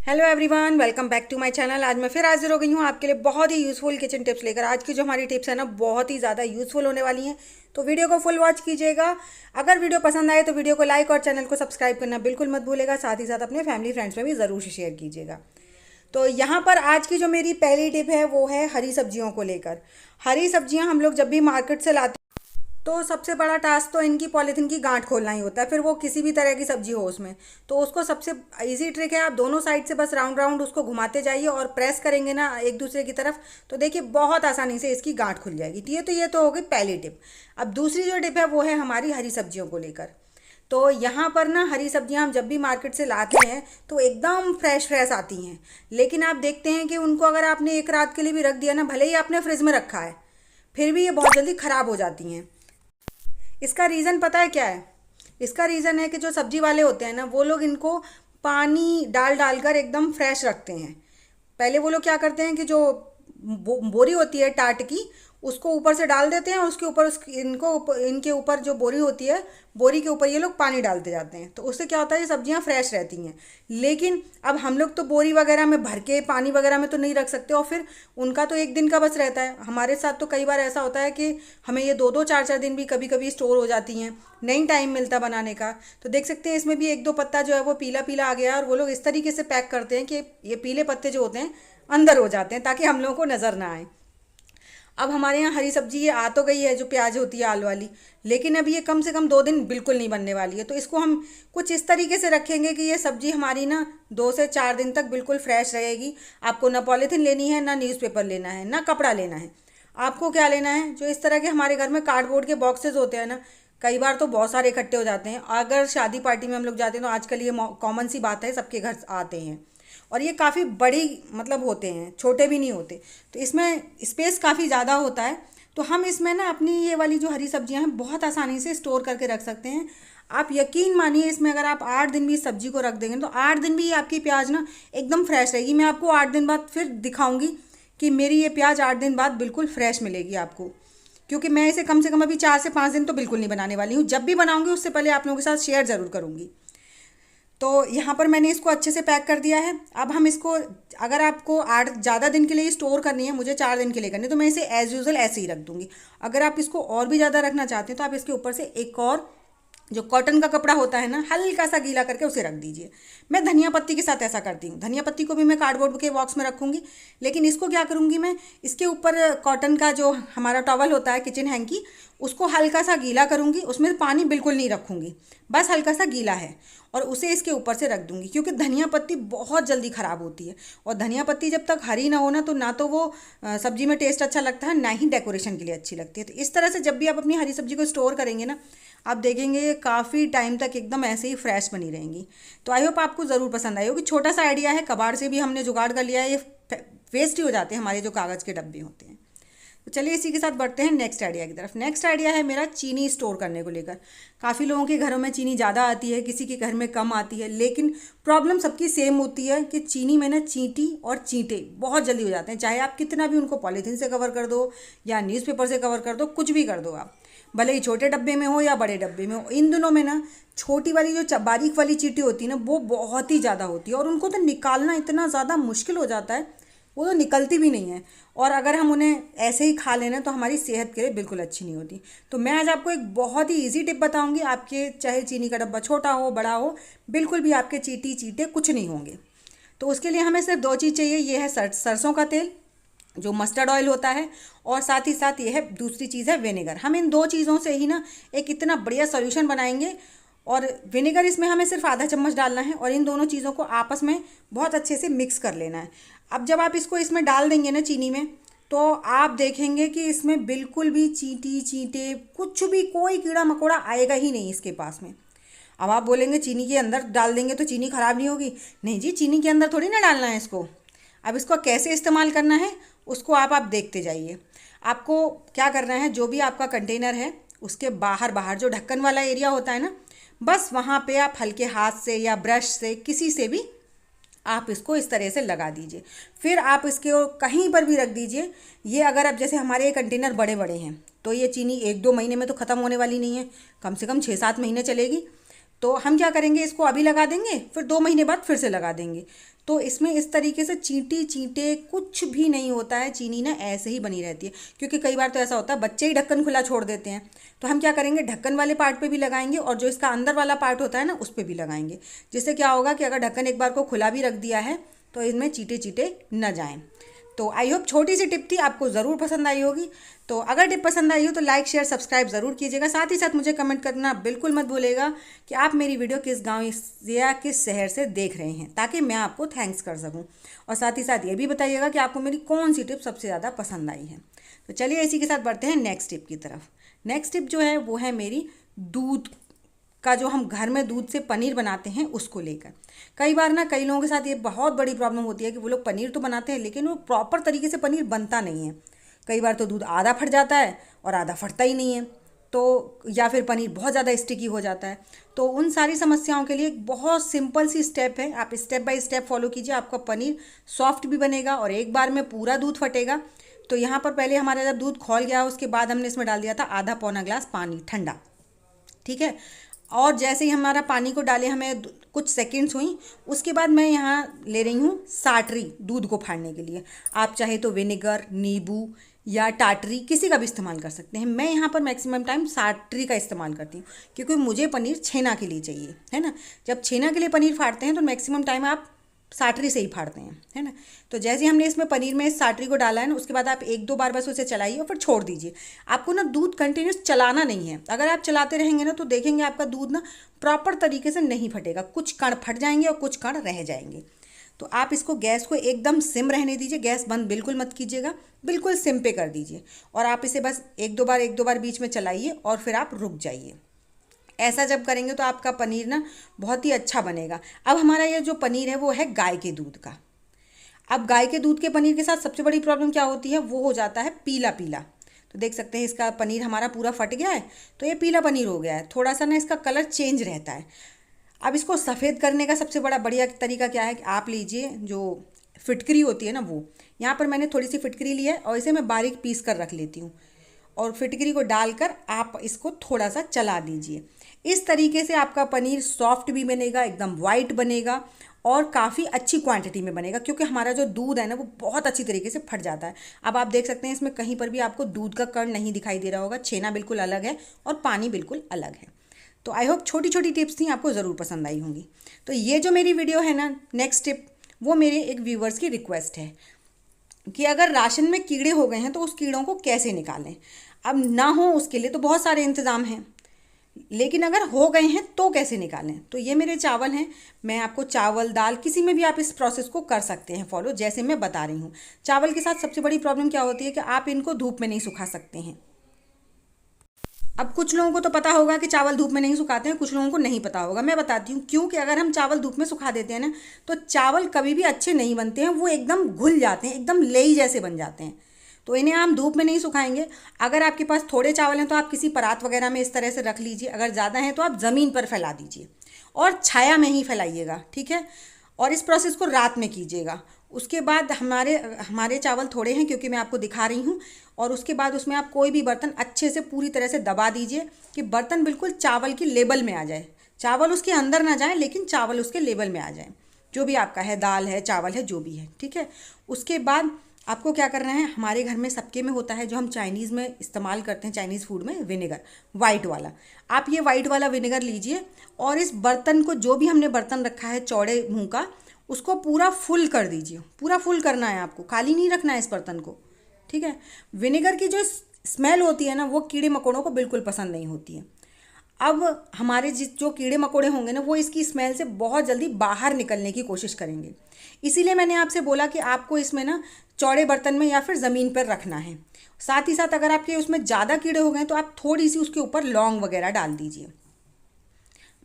Hello everyone, welcome back to my channel. आज मैं फिर हाजिर हो गई हूँ आपके लिए बहुत ही यूज़फुल किचन टिप्स लेकर। आज की जो हमारी टिप्स है ना, बहुत ही ज़्यादा यूज़फुल होने वाली हैं, तो वीडियो को फुल वॉच कीजिएगा। अगर वीडियो पसंद आए तो वीडियो को लाइक और चैनल को सब्सक्राइब करना बिल्कुल मत भूलेगा। साथ ही साथ अपने फैमिली फ्रेंड्स में भी ज़रूर से शेयर कीजिएगा। तो यहाँ पर आज की जो मेरी पहली टिप है वो है हरी सब्जियों को लेकर। हरी सब्जियाँ हम लोग जब भी मार्केट से लाते तो सबसे बड़ा टास्क तो इनकी पॉलीथीन की गांठ खोलना ही होता है, फिर वो किसी भी तरह की सब्जी हो उसमें। तो उसको सबसे इजी ट्रिक है, आप दोनों साइड से बस राउंड राउंड उसको घुमाते जाइए और प्रेस करेंगे ना एक दूसरे की तरफ, तो देखिए बहुत आसानी से इसकी गांठ खुल जाएगी। तो ये तो हो गई पहली टिप। अब दूसरी जो टिप है वो है हमारी हरी सब्जियों को लेकर। तो यहाँ पर ना हरी सब्जियाँ हम जब भी मार्केट से लाते हैं तो एकदम फ्रेश फ्रेश आती हैं, लेकिन आप देखते हैं कि उनको अगर आपने एक रात के लिए भी रख दिया ना, भले ही आपने फ्रिज में रखा है, फिर भी ये बहुत जल्दी ख़राब हो जाती हैं। इसका रीज़न पता है क्या है? इसका रीज़न है कि जो सब्जी वाले होते हैं ना, वो लोग इनको पानी डाल डाल कर एकदम फ्रेश रखते हैं। पहले वो लोग क्या करते हैं कि जो बोरी होती है टाट की, उसको ऊपर से डाल देते हैं और उसके ऊपर इनके ऊपर जो बोरी होती है, बोरी के ऊपर ये लोग पानी डालते जाते हैं। तो उससे क्या होता है, ये सब्जियां फ्रेश रहती हैं। लेकिन अब हम लोग तो बोरी वगैरह में भर के पानी वगैरह में तो नहीं रख सकते, और फिर उनका तो एक दिन का बस रहता है। हमारे साथ तो कई बार ऐसा होता है कि हमें ये दो दो चार चार दिन भी कभी कभी स्टोर हो जाती हैं, नहीं टाइम मिलता बनाने का। तो देख सकते हैं इसमें भी एक दो पत्ता जो है वो पीला पीला आ गया, और वो लोग इस तरीके से पैक करते हैं कि ये पीले पत्ते जो होते हैं अंदर हो जाते हैं, ताकि हम लोगों को नज़र ना आए। अब हमारे यहाँ हरी सब्जी ये आ तो गई है, जो प्याज होती है आलू वाली, लेकिन अब ये कम से कम 2 दिन बिल्कुल नहीं बनने वाली है। तो इसको हम कुछ इस तरीके से रखेंगे कि ये सब्जी हमारी ना 2 से 4 दिन तक बिल्कुल फ्रेश रहेगी। आपको ना पॉलीथीन लेनी है, ना न्यूज़पेपर लेना है, ना कपड़ा लेना है। आपको क्या लेना है, जो इस तरह के हमारे घर में कार्डबोर्ड के बॉक्सेस होते हैं ना, कई बार तो बहुत सारे इकट्ठे हो जाते हैं। अगर शादी पार्टी में हम लोग जाते हैं तो आजकल ये कॉमन सी बात है, सबके घर आते हैं। और ये काफ़ी बड़ी मतलब होते हैं, छोटे भी नहीं होते। तो इसमें स्पेस काफ़ी ज़्यादा होता है। तो हम इसमें ना अपनी ये वाली जो हरी सब्जियां हैं बहुत आसानी से स्टोर करके रख सकते हैं। आप यकीन मानिए, इसमें अगर आप 8 दिन भी इस सब्जी को रख देंगे तो 8 दिन भी आपकी प्याज ना एकदम फ्रेश रहेगी। मैं आपको 8 दिन बाद फिर दिखाऊंगी कि मेरी ये प्याज 8 दिन बाद बिल्कुल फ्रेश मिलेगी आपको, क्योंकि मैं इसे कम से कम अभी 4 से 5 दिन तो बिल्कुल नहीं बनाने वाली हूँ। जब भी बनाऊंगी उससे पहले आप लोगों के साथ शेयर ज़रूर करूँगी। तो यहाँ पर मैंने इसको अच्छे से पैक कर दिया है। अब हम इसको, अगर आपको 8 ज़्यादा दिन के लिए स्टोर करनी है, मुझे 4 दिन के लिए करनी है, तो मैं इसे एज़ यूज़ुअल ऐसे ही रख दूँगी। अगर आप इसको और भी ज़्यादा रखना चाहते हैं तो आप इसके ऊपर से एक और जो कॉटन का कपड़ा होता है ना, हल्का सा गीला करके उसे रख दीजिए। मैं धनिया पत्ती के साथ ऐसा करती हूँ। धनिया पत्ती को भी मैं कार्डबोर्ड के बॉक्स में रखूँगी, लेकिन इसको क्या करूँगी, मैं इसके ऊपर कॉटन का जो हमारा टॉवल होता है किचन हैंकी, उसको हल्का सा गीला करूँगी। उसमें पानी बिल्कुल नहीं रखूँगी, बस हल्का सा गीला है, और उसे इसके ऊपर से रख दूँगी। क्योंकि धनिया पत्ती बहुत जल्दी ख़राब होती है, और धनिया पत्ती जब तक हरी ना हो ना, तो ना तो वो सब्जी में टेस्ट अच्छा लगता है, ना ही डेकोरेशन के लिए अच्छी लगती है। तो इस तरह से जब भी आप अपनी हरी सब्जी को स्टोर करेंगे ना, आप देखेंगे ये काफ़ी टाइम तक एकदम ऐसे ही फ्रेश बनी रहेंगी। तो आई होप आपको ज़रूर पसंद आई होगी। छोटा सा आइडिया है, कबाड़ से भी हमने जुगाड़ कर लिया है। ये वेस्ट ही हो जाते हैं हमारे जो कागज़ के डब्बे होते हैं। तो चलिए इसी के साथ बढ़ते हैं नेक्स्ट आइडिया की तरफ। नेक्स्ट आइडिया है मेरा चीनी स्टोर करने को लेकर। काफ़ी लोगों के घरों में चीनी ज़्यादा आती है, किसी के घर में कम आती है, लेकिन प्रॉब्लम सबकी सेम होती है कि चीनी में ना चींटी और चींटे बहुत जल्दी हो जाते हैं। चाहे आप कितना भी उनको पॉलीथीन से कवर कर दो या न्यूज़पेपर से कवर कर दो, कुछ भी कर दो आप, भले ही छोटे डब्बे में हो या बड़े डब्बे में हो, इन दोनों में ना छोटी वाली जो बारीक वाली चींटी होती है ना, वो बहुत ही ज़्यादा होती है, और उनको तो निकालना इतना ज़्यादा मुश्किल हो जाता है, वो तो निकलती भी नहीं है। और अगर हम उन्हें ऐसे ही खा लेना तो हमारी सेहत के लिए बिल्कुल अच्छी नहीं होती। तो मैं आज आपको एक बहुत ही इजी टिप बताऊंगी। आपके चाहे चीनी का डब्बा छोटा हो बड़ा हो, बिल्कुल भी आपके चींटी चींटे कुछ नहीं होंगे। तो उसके लिए हमें सिर्फ 2 चीज़ चाहिए। ये है सरसों का तेल, जो मस्टर्ड ऑयल होता है, और साथ ही साथ ये है दूसरी चीज़ है विनेगर। हम इन 2 चीज़ों से ही ना एक इतना बढ़िया सोल्यूशन बनाएंगे। और विनेगर इसमें हमें सिर्फ आधा चम्मच डालना है, और इन दोनों चीज़ों को आपस में बहुत अच्छे से मिक्स कर लेना है। अब जब आप इसको इसमें डाल देंगे ना चीनी में, तो आप देखेंगे कि इसमें बिल्कुल भी चींटी चींटे कुछ भी, कोई कीड़ा मकोड़ा आएगा ही नहीं इसके पास में। अब आप बोलेंगे चीनी के अंदर डाल देंगे तो चीनी ख़राब नहीं होगी। नहीं जी, चीनी के अंदर थोड़ी ना डालना है इसको। अब इसको कैसे इस्तेमाल करना है उसको आप देखते जाइए। आपको क्या करना है, जो भी आपका कंटेनर है उसके बाहर बाहर जो ढक्कन वाला एरिया होता है ना, बस वहाँ पे आप हल्के हाथ से या ब्रश से किसी से भी आप इसको इस तरह से लगा दीजिए। फिर आप इसके कहीं पर भी रख दीजिए। ये अगर अब जैसे हमारे ये कंटेनर बड़े बड़े हैं, तो ये चीनी 1-2 महीने में तो ख़त्म होने वाली नहीं है, कम से कम 6-7 महीने चलेगी। तो हम क्या करेंगे, इसको अभी लगा देंगे, फिर 2 महीने बाद फिर से लगा देंगे। तो इसमें इस तरीके से चींटी चींटे कुछ भी नहीं होता है, चीनी ना ऐसे ही बनी रहती है। क्योंकि कई बार तो ऐसा होता है बच्चे ही ढक्कन खुला छोड़ देते हैं, तो हम क्या करेंगे, ढक्कन वाले पार्ट पे भी लगाएंगे और जो इसका अंदर वाला पार्ट होता है ना उस पर भी लगाएंगे। जिससे क्या होगा कि अगर ढक्कन एक बार को खुला भी रख दिया है तो इनमें चींटे चींटे न जाएँ। तो आई होप छोटी सी टिप थी, आपको ज़रूर पसंद आई होगी। तो अगर टिप पसंद आई हो तो लाइक शेयर सब्सक्राइब ज़रूर कीजिएगा। साथ ही साथ मुझे कमेंट करना बिल्कुल मत भूलेगा कि आप मेरी वीडियो किस गांव या किस शहर से देख रहे हैं, ताकि मैं आपको थैंक्स कर सकूं। और साथ ही साथ ये भी बताइएगा कि आपको मेरी कौन सी टिप सबसे ज़्यादा पसंद आई है। तो चलिए इसी के साथ बढ़ते हैं नेक्स्ट टिप की तरफ। नेक्स्ट टिप जो है वो है मेरी दूध का, जो हम घर में दूध से पनीर बनाते हैं उसको लेकर। कई बार ना कई लोगों के साथ ये बहुत बड़ी प्रॉब्लम होती है कि वो लोग पनीर तो बनाते हैं लेकिन वो प्रॉपर तरीके से पनीर बनता नहीं है। कई बार तो दूध आधा फट जाता है और आधा फटता ही नहीं है, तो या फिर पनीर बहुत ज़्यादा स्टिकी हो जाता है। तो उन सारी समस्याओं के लिए एक बहुत सिंपल सी स्टेप है, आप स्टेप बाय स्टेप फॉलो कीजिए, आपका पनीर सॉफ्ट भी बनेगा और एक बार में पूरा दूध फटेगा। तो यहाँ पर पहले हमारा जब दूध खौल गया उसके बाद हमने इसमें डाल दिया था आधा पौना ग्लास पानी ठंडा, ठीक है। और जैसे ही हमारा पानी को डाले हमें कुछ सेकंड्स हुई, उसके बाद मैं यहाँ ले रही हूँ साटरी दूध को फाड़ने के लिए। आप चाहे तो विनेगर, नींबू या टाटरी किसी का भी इस्तेमाल कर सकते हैं। मैं यहाँ पर मैक्सिमम टाइम साटरी का इस्तेमाल करती हूँ क्योंकि मुझे पनीर छेना के लिए चाहिए, है ना। जब छेना के लिए पनीर फाड़ते हैं तो मैक्सिमम टाइम आप साटरी से ही फाड़ते हैं, है ना। तो जैसे हमने इसमें पनीर में इस साटरी को डाला है ना, उसके बाद आप 1-2 बार बस उसे चलाइए और फिर छोड़ दीजिए। आपको ना दूध कंटिन्यूस चलाना नहीं है। अगर आप चलाते रहेंगे ना तो देखेंगे आपका दूध ना प्रॉपर तरीके से नहीं फटेगा, कुछ कण फट जाएंगे और कुछ कण रह जाएंगे। तो आप इसको गैस को एकदम सिम रहने दीजिए, गैस बंद बिल्कुल मत कीजिएगा, बिल्कुल सिम पे कर दीजिए और आप इसे बस 1-2 बार बीच में चलाइए और फिर आप रुक जाइए। ऐसा जब करेंगे तो आपका पनीर ना बहुत ही अच्छा बनेगा। अब हमारा ये जो पनीर है वो है गाय के दूध का। अब गाय के दूध के पनीर के साथ सबसे बड़ी प्रॉब्लम क्या होती है, वो हो जाता है पीला पीला। तो देख सकते हैं इसका पनीर हमारा पूरा फट गया है, तो ये पीला पनीर हो गया है, थोड़ा सा ना इसका कलर चेंज रहता है। अब इसको सफ़ेद करने का सबसे बड़ा बढ़िया तरीका क्या है कि आप लीजिए जो फिटकरी होती है ना, वो यहाँ पर मैंने थोड़ी सी फिटकरी ली है और इसे मैं बारीक पीस कर रख लेती हूँ और फिटकरी को डालकर आप इसको थोड़ा सा चला दीजिए। इस तरीके से आपका पनीर सॉफ्ट भी बनेगा, एकदम वाइट बनेगा और काफ़ी अच्छी क्वांटिटी में बनेगा क्योंकि हमारा जो दूध है ना वो बहुत अच्छी तरीके से फट जाता है। अब आप देख सकते हैं इसमें कहीं पर भी आपको दूध का कण नहीं दिखाई दे रहा होगा, छेना बिल्कुल अलग है और पानी बिल्कुल अलग है। तो आई होप छोटी छोटी टिप्स थी, आपको ज़रूर पसंद आई होंगी। तो ये जो मेरी वीडियो है ना नेक्स्ट टिप, वो मेरे एक व्यूवर्स की रिक्वेस्ट है कि अगर राशन में कीड़े हो गए हैं तो उस कीड़ों को कैसे निकालें। अब ना हो उसके लिए तो बहुत सारे इंतज़ाम हैं, लेकिन अगर हो गए हैं तो कैसे निकालें। तो ये मेरे चावल हैं, मैं आपको चावल दाल किसी में भी आप इस प्रोसेस को कर सकते हैं फॉलो, जैसे मैं बता रही हूँ। चावल के साथ सबसे बड़ी प्रॉब्लम क्या होती है कि आप इनको धूप में नहीं सुखा सकते हैं। अब कुछ लोगों को तो पता होगा कि चावल धूप में नहीं सुखाते हैं, कुछ लोगों को नहीं पता होगा। मैं बताती हूँ क्योंकि अगर हम चावल धूप में सुखा देते हैं ना तो चावल कभी भी अच्छे नहीं बनते हैं, वो एकदम घुल जाते हैं, एकदम लेई जैसे बन जाते हैं। तो इन्हें हम धूप में नहीं सुखाएंगे। अगर आपके पास थोड़े चावल हैं तो आप किसी परात वगैरह में इस तरह से रख लीजिए, अगर ज़्यादा हैं तो आप ज़मीन पर फैला दीजिए और छाया में ही फैलाइएगा, ठीक है। और इस प्रोसेस को रात में कीजिएगा। उसके बाद हमारे चावल थोड़े हैं क्योंकि मैं आपको दिखा रही हूँ, और उसके बाद उसमें आप कोई भी बर्तन अच्छे से पूरी तरह से दबा दीजिए कि बर्तन बिल्कुल चावल की लेवल में आ जाए। चावल उसके अंदर ना जाए लेकिन चावल उसके लेवल में आ जाए, जो भी आपका है, दाल है, चावल है, जो भी है, ठीक है। उसके बाद आपको क्या करना है, हमारे घर में सबके में होता है जो हम चाइनीज़ में इस्तेमाल करते हैं, चाइनीज़ फूड में, विनेगर वाइट वाला। आप ये वाइट वाला विनेगर लीजिए और इस बर्तन को, जो भी हमने बर्तन रखा है चौड़े मुँह का, उसको पूरा फुल कर दीजिए। पूरा फुल करना है आपको, खाली नहीं रखना है इस बर्तन को, ठीक है। विनेगर की जो स्मेल होती है ना वो कीड़े मकोड़ों को बिल्कुल पसंद नहीं होती है। अब हमारे जो कीड़े मकोड़े होंगे ना वो इसकी स्मेल से बहुत जल्दी बाहर निकलने की कोशिश करेंगे। इसीलिए मैंने आपसे बोला कि आपको इसमें ना चौड़े बर्तन में या फिर ज़मीन पर रखना है। साथ ही साथ अगर आपके उसमें ज़्यादा कीड़े हो गए तो आप थोड़ी सी उसके ऊपर लौंग वगैरह डाल दीजिए।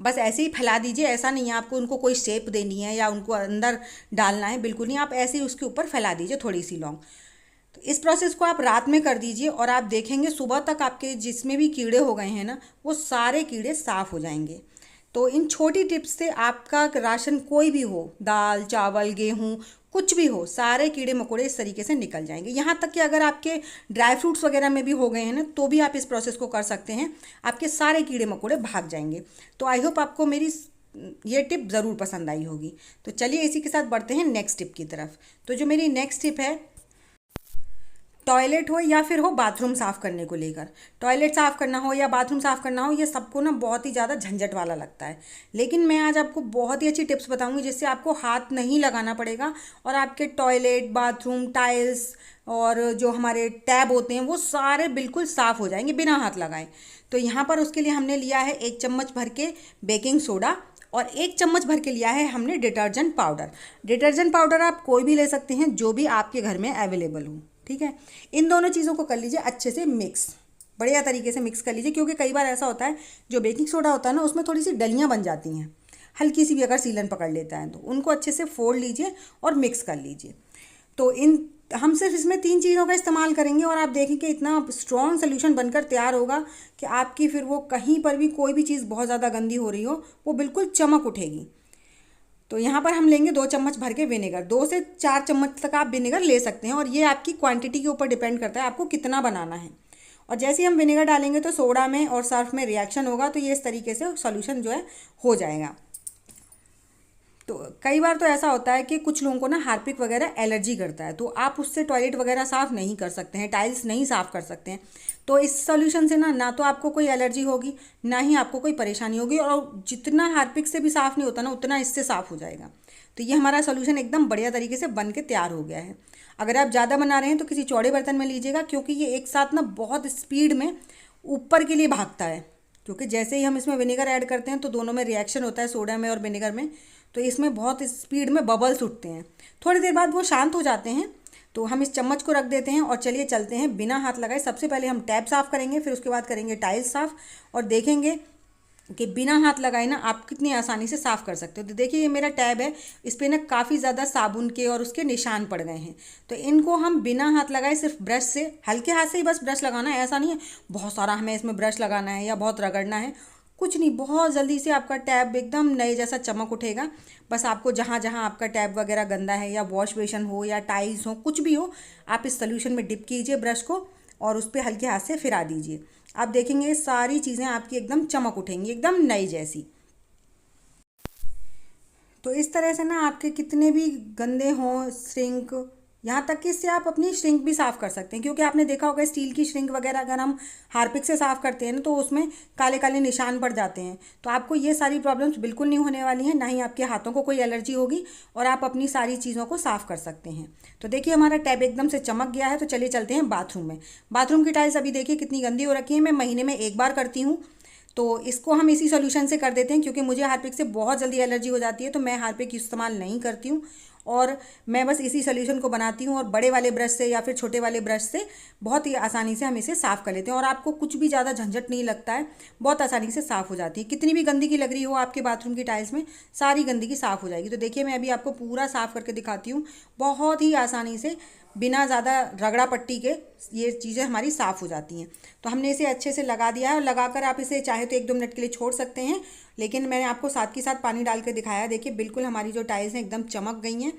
बस ऐसे ही फैला दीजिए, ऐसा नहीं है आपको उनको कोई शेप देनी है या उनको अंदर डालना है, बिल्कुल नहीं। आप ऐसे ही उसके ऊपर फैला दीजिए थोड़ी सी लौंग। तो इस प्रोसेस को आप रात में कर दीजिए और आप देखेंगे सुबह तक आपके जिसमें भी कीड़े हो गए हैं ना वो सारे कीड़े साफ़ हो जाएंगे। तो इन छोटी टिप्स से आपका राशन कोई भी हो, दाल चावल गेहूँ कुछ भी हो, सारे कीड़े मकोड़े इस तरीके से निकल जाएंगे। यहाँ तक कि अगर आपके ड्राई फ्रूट्स वगैरह में भी हो गए हैं ना, तो भी आप इस प्रोसेस को कर सकते हैं, आपके सारे कीड़े मकोड़े भाग जाएंगे। तो आई होप आपको मेरी ये टिप ज़रूर पसंद आई होगी। तो चलिए इसी के साथ बढ़ते हैं नेक्स्ट टिप की तरफ। तो जो मेरी नेक्स्ट टिप है, टॉयलेट हो या फिर हो बाथरूम साफ़ करने को लेकर, टॉयलेट साफ़ करना हो या बाथरूम साफ़ करना हो, ये सबको ना बहुत ही ज़्यादा झंझट वाला लगता है। लेकिन मैं आज आपको बहुत ही अच्छी टिप्स बताऊंगी जिससे आपको हाथ नहीं लगाना पड़ेगा और आपके टॉयलेट, बाथरूम, टाइल्स और जो हमारे टैब होते हैं वो सारे बिल्कुल साफ़ हो जाएंगे बिना हाथ लगाए। तो यहाँ पर उसके लिए हमने लिया है 1 चम्मच भर के बेकिंग सोडा और 1 चम्मच भर के लिया है हमने डिटर्जेंट पाउडर। डिटर्जेंट पाउडर आप कोई भी ले सकते हैं जो भी आपके घर में अवेलेबल हो, ठीक है। इन दोनों चीज़ों को कर लीजिए अच्छे से मिक्स, बढ़िया तरीके से मिक्स कर लीजिए, क्योंकि कई बार ऐसा होता है जो बेकिंग सोडा होता है ना उसमें थोड़ी सी डलियाँ बन जाती हैं, हल्की सी भी अगर सीलन पकड़ लेता है तो उनको अच्छे से फोड़ लीजिए और मिक्स कर लीजिए। तो हम सिर्फ इसमें 3 चीज़ों का इस्तेमाल करेंगे और आप देखेंगे इतना स्ट्रॉन्ग सोल्यूशन बनकर तैयार होगा कि आपकी फिर वो कहीं पर भी कोई भी चीज़ बहुत ज़्यादा गंदी हो रही हो वो बिल्कुल चमक उठेगी। तो यहाँ पर हम लेंगे 2 चम्मच भर के विनेगर, 2 से 4 चम्मच तक आप विनेगर ले सकते हैं और ये आपकी क्वांटिटी के ऊपर डिपेंड करता है आपको कितना बनाना है। और जैसे ही हम विनेगर डालेंगे तो सोडा में और सर्फ में रिएक्शन होगा, तो ये इस तरीके से सॉल्यूशन जो है हो जाएगा। तो कई बार तो ऐसा होता है कि कुछ लोगों को ना हार्पिक वगैरह एलर्जी करता है, तो आप उससे टॉयलेट वगैरह साफ़ नहीं कर सकते हैं, टाइल्स नहीं साफ़ कर सकते हैं। तो इस सॉल्यूशन से ना तो आपको कोई एलर्जी होगी, ना ही आपको कोई परेशानी होगी, और जितना हार्पिक से भी साफ़ नहीं होता ना उतना इससे साफ़ हो जाएगा। तो ये हमारा सॉल्यूशन एकदम बढ़िया तरीके से बन के तैयार हो गया है। अगर आप ज़्यादा बना रहे हैं तो किसी चौड़े बर्तन में लीजिएगा, क्योंकि ये एक साथ ना बहुत स्पीड में ऊपर के लिए भागता है, क्योंकि जैसे ही हम इसमें विनेगर ऐड करते हैं तो दोनों में रिएक्शन होता है, सोडा में और विनेगर में, तो इसमें बहुत स्पीड में बबल्स उठते हैं। थोड़ी देर बाद वो शांत हो जाते हैं, तो हम इस चम्मच को रख देते हैं और चलिए चलते हैं बिना हाथ लगाए। सबसे पहले हम टैब साफ़ करेंगे, फिर उसके बाद करेंगे टाइल्स साफ़, और देखेंगे कि बिना हाथ लगाए ना आप कितनी आसानी से साफ़ कर सकते हो। तो देखिए ये मेरा टैब है, इस पर ना काफ़ी ज़्यादा साबुन के और उसके निशान पड़ गए हैं। तो इनको हम बिना हाथ लगाए सिर्फ ब्रश से, हल्के हाथ से ही बस ब्रश लगाना है, ऐसा नहीं है बहुत सारा हमें इसमें ब्रश लगाना है या बहुत रगड़ना है, कुछ नहीं। बहुत जल्दी से आपका टैब एकदम नए जैसा चमक उठेगा। बस आपको जहाँ जहाँ आपका टैब वगैरह गंदा है, या वॉश बेसिन हो या टाइल्स हो, कुछ भी हो, आप इस सोल्यूशन में डिप कीजिए ब्रश को और उस पर हल्के हाथ से फिरा दीजिए। आप देखेंगे सारी चीज़ें आपकी एकदम चमक उठेंगी, एकदम नई जैसी। तो इस तरह से ना आपके कितने भी गंदे हों श्रिंक, यहाँ तक कि इससे आप अपनी श्रिंक भी साफ़ कर सकते हैं, क्योंकि आपने देखा होगा स्टील की श्रिंक वगैरह अगर हम हार्पिक से साफ़ करते हैं ना तो उसमें काले काले निशान पड़ जाते हैं। तो आपको ये सारी प्रॉब्लम्स बिल्कुल नहीं होने वाली हैं, ना ही आपके हाथों को कोई एलर्जी होगी, और आप अपनी सारी चीज़ों को साफ़ कर सकते हैं। तो देखिए हमारा टैब एकदम से चमक गया है। तो चलिए चलते हैं बाथरूम में। बाथरूम की टाइल्स अभी देखिए कितनी गंदी हो रखी है, मैं महीने में 1 बार करती हूँ। तो इसको हम इसी सॉल्यूशन से कर देते हैं, क्योंकि मुझे हार्पिक से बहुत जल्दी एलर्जी हो जाती है, तो मैं हार्पिक इस्तेमाल नहीं करती हूँ और मैं बस इसी सॉल्यूशन को बनाती हूँ, और बड़े वाले ब्रश से या फिर छोटे वाले ब्रश से बहुत ही आसानी से हम इसे साफ़ कर लेते हैं, और आपको कुछ भी ज़्यादा झंझट नहीं लगता है, बहुत आसानी से साफ़ हो जाती है। कितनी भी गंदगी लग रही हो आपके बाथरूम की टाइल्स में, सारी गंदगी साफ़ हो जाएगी। तो देखिए मैं अभी आपको पूरा साफ़ करके दिखाती हूँ, बहुत ही आसानी से बिना ज़्यादा रगड़ा पट्टी के ये चीज़ें हमारी साफ़ हो जाती हैं। तो हमने इसे अच्छे से लगा दिया है, और लगाकर आप इसे चाहे तो 1-2 मिनट के लिए छोड़ सकते हैं, लेकिन मैंने आपको साथ के साथ पानी डाल के दिखाया। देखिए बिल्कुल हमारी जो टाइल्स हैं एकदम चमक गई हैं,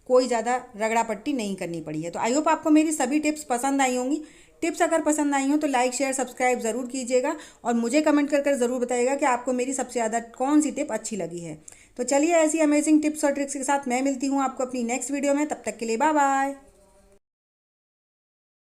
कोई ज़्यादा रगड़ा पट्टी नहीं करनी पड़ी है। तो आई होप आपको मेरी सभी टिप्स पसंद आई होंगी। टिप्स अगर पसंद आई हो तो लाइक शेयर सब्सक्राइब ज़रूर कीजिएगा, और मुझे कमेंट कर ज़रूर बताइएगा कि आपको मेरी सबसे ज़्यादा कौन सी टिप अच्छी लगी है। तो चलिए ऐसी अमेजिंग टिप्स और ट्रिक्स के साथ मैं मिलती हूँ आपको अपनी नेक्स्ट वीडियो में। तब तक के लिए बाय बाय।